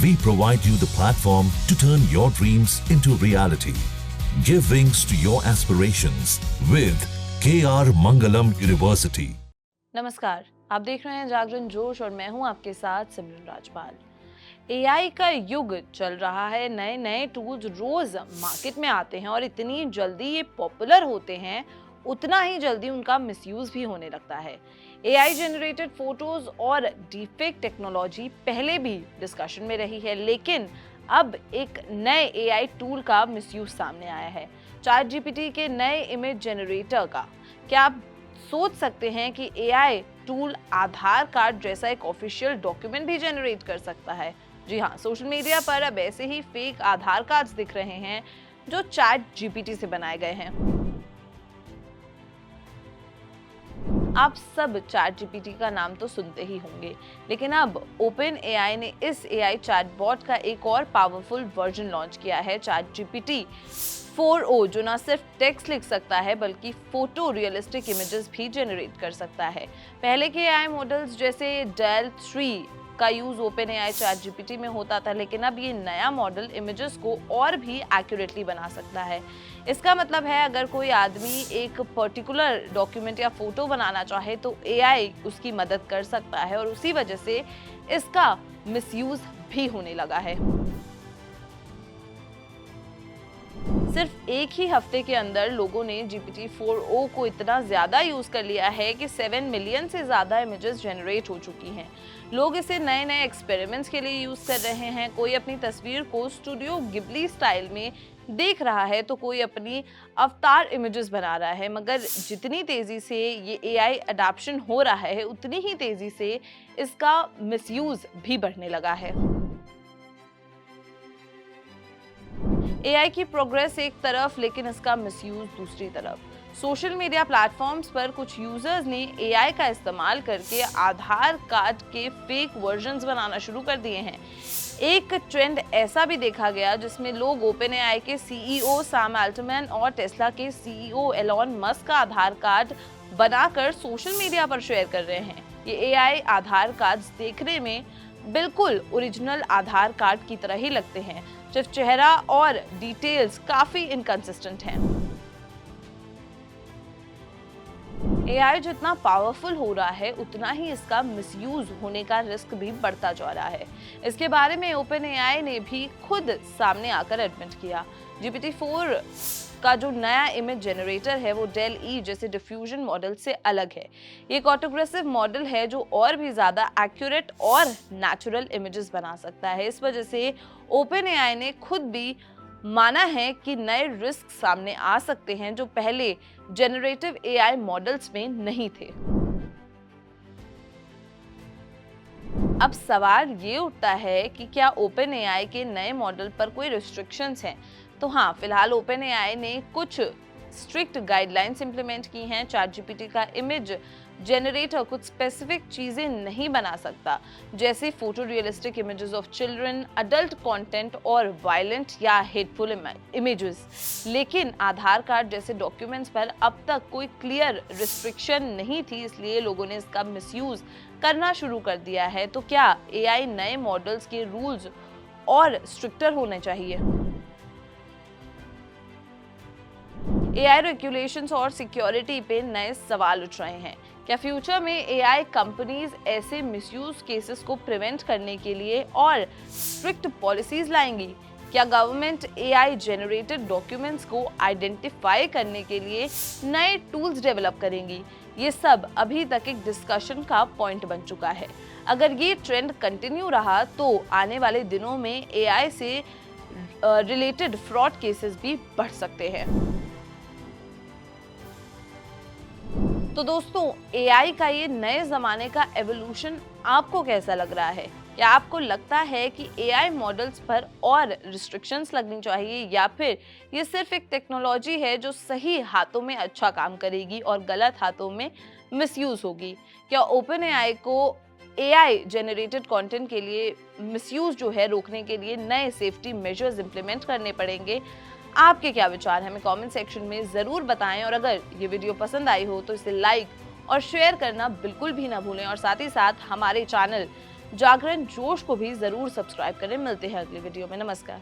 We provide you the platform to turn your dreams into reality. Give wings to your aspirations with KR Mangalam University. नमस्कार, आप देख रहे हैं जागरण जोश और मैं हूं आपके साथ सिमरन राजपाल। एआई का युग चल रहा है, नए नए टूल्स रोज मार्केट में आते हैं और इतनी जल्दी ये पॉपुलर होते हैं, उतना ही जल्दी उनका मिसयूज भी होने लगता है। एआई जनरेटेड फोटोज और डीपफेक टेक्नोलॉजी पहले भी डिस्कशन में रही है, लेकिन अब एक नए एआई टूल का मिसयूज सामने आया है, चैट जीपीटी के नए इमेज जनरेटर का। क्या आप सोच सकते हैं कि एआई टूल आधार कार्ड जैसा एक ऑफिशियल डॉक्यूमेंट भी जनरेट कर सकता है? जी हाँ, सोशल मीडिया पर अब ऐसे ही फेक आधार कार्ड्स दिख रहे हैं जो चैट जीपीटी से बनाए गए हैं। आप सब चैट जीपीटी का नाम तो सुनते ही होंगे, लेकिन अब ओपन एआई ने इस एआई चैटबॉट का एक और पावरफुल वर्जन लॉन्च किया है, चैट जीपीटी 4o, जो ना सिर्फ टेक्स्ट लिख सकता है बल्कि फोटो रियलिस्टिक इमेजेस भी जनरेट कर सकता है। पहले के एआई मॉडल्स जैसे डेल 3 का use open AI chat GPT में होता था, लेकिन अब ये नया मॉडल इमेजेस को और भी एक्यूरेटली बना सकता है। इसका मतलब है अगर कोई आदमी एक पर्टिकुलर डॉक्यूमेंट या फोटो बनाना चाहे तो एआई उसकी मदद कर सकता है, और उसी वजह से इसका मिसयूज भी होने लगा है। सिर्फ एक ही हफ्ते के अंदर लोगों ने GPT 4o को इतना ज्यादा यूज कर लिया है कि 7 मिलियन से ज्यादा इमेजेस जनरेट हो चुकी हैं। लोग इसे नए नए एक्सपेरिमेंट्स के लिए यूज कर रहे हैं। कोई अपनी तस्वीर को स्टूडियो गिबली स्टाइल में देख रहा है तो कोई अपनी अवतार इमेजेस बना रहा है, मगर जितनी तेजी से ये एआई अडॉप्शन हो रहा है, उतनी ही तेजी से इसका मिसयूज भी बढ़ने लगा है। एआई की प्रोग्रेस एक तरफ, लेकिन इसका मिसयूज दूसरी तरफ। सोशल मीडिया प्लेटफॉर्म्स पर कुछ यूजर्स ने एआई का इस्तेमाल करके आधार कार्ड के फेक वर्जन्स बनाना शुरू कर दिए हैं। एक ट्रेंड ऐसा भी देखा गया जिसमें लोग ओपन एआई के सीईओ सैम अल्टमैन और टेस्ला के सीईओ एलॉन मस्क का आधार कार्ड बनाकर सोशल मीडिया पर शेयर कर रहे हैं। ये एआई आधार कार्ड्स देखने में बिल्कुल ओरिजिनल आधार कार्ड की तरह ही लगते हैं, सिर्फ चेहरा और डिटेल्स काफी इनकंसिस्टेंट हैं। एआई जितना पावरफुल हो रहा है, उतना ही इसका मिसयूज होने का रिस्क भी बढ़ता जा रहा है। इसके बारे में ओपन एआई ने भी खुद सामने आकर एडमिट किया। GPT 4 का जो नया इमेज जनरेटर है वो डेल ई जैसे डिफ्यूजन मॉडल से अलग है। ये एक ऑटोग्रेसिव मॉडल है जो और भी ज्यादा एक्यूरेट और नेचुरल इमेजेस बना सकता है। इस वजह से ओपन एआई ने खुद भी माना है कि नए रिस्क सामने आ सकते हैं जो पहले जनरेटिव एआई मॉडल्स में नहीं थे। अब सवाल ये उठता है कि क्या ओपन एआई के नए मॉडल पर कोई रिस्ट्रिक्शंस हैं? तो हाँ, फिलहाल ओपन एआई ने कुछ स्ट्रिक्ट गाइडलाइंस इंप्लीमेंट की हैं। चैट जीपीटी का इमेज जनरेटर कुछ स्पेसिफिक चीजें नहीं बना सकता, जैसे photo realistic images of children, adult content और वायलेंट या हेटफुल इमेजेस। लेकिन आधार कार्ड जैसे डॉक्यूमेंट्स पर अब तक कोई क्लियर रिस्ट्रिक्शन नहीं थी, इसलिए लोगों ने इसका मिसयूज करना शुरू कर दिया है। तो क्या एआई नए मॉडल्स के रूल्स और स्ट्रिक्टर होने चाहिए? एआई रेगुलेशंस और सिक्योरिटी पे नए सवाल उठ रहे हैं। क्या फ्यूचर में एआई कंपनीज ऐसे मिसयूज केसेस को प्रिवेंट करने के लिए और स्ट्रिक्ट पॉलिसीज लाएंगी? क्या गवर्नमेंट एआई जनरेटेड डॉक्यूमेंट्स को आइडेंटिफाई करने के लिए नए टूल्स डेवलप करेंगी? ये सब अभी तक एक डिस्कशन का पॉइंट बन चुका है। अगर ये ट्रेंड कंटिन्यू रहा तो आने वाले दिनों में एआई से रिलेटेड फ्रॉड केसेस भी बढ़ सकते हैं। तो दोस्तों, एआई का ये नए ज़माने का एवोल्यूशन आपको कैसा लग रहा है? क्या आपको लगता है कि एआई मॉडल्स पर और रिस्ट्रिक्शंस लगनी चाहिए, या फिर ये सिर्फ एक टेक्नोलॉजी है जो सही हाथों में अच्छा काम करेगी और गलत हाथों में मिसयूज होगी? क्या ओपन एआई को एआई जनरेटेड कंटेंट के लिए मिसयूज जो है रोकने के लिए नए सेफ्टी मेजर्स इंप्लीमेंट करने पड़ेंगे? आपके क्या विचार हैं? हमें कमेंट सेक्शन में ज़रूर बताएं, और अगर ये वीडियो पसंद आई हो तो इसे लाइक और शेयर करना बिल्कुल भी ना भूलें, और साथ ही साथ हमारे चैनल जागरण जोश को भी जरूर सब्सक्राइब करें। मिलते हैं अगली वीडियो में। नमस्कार।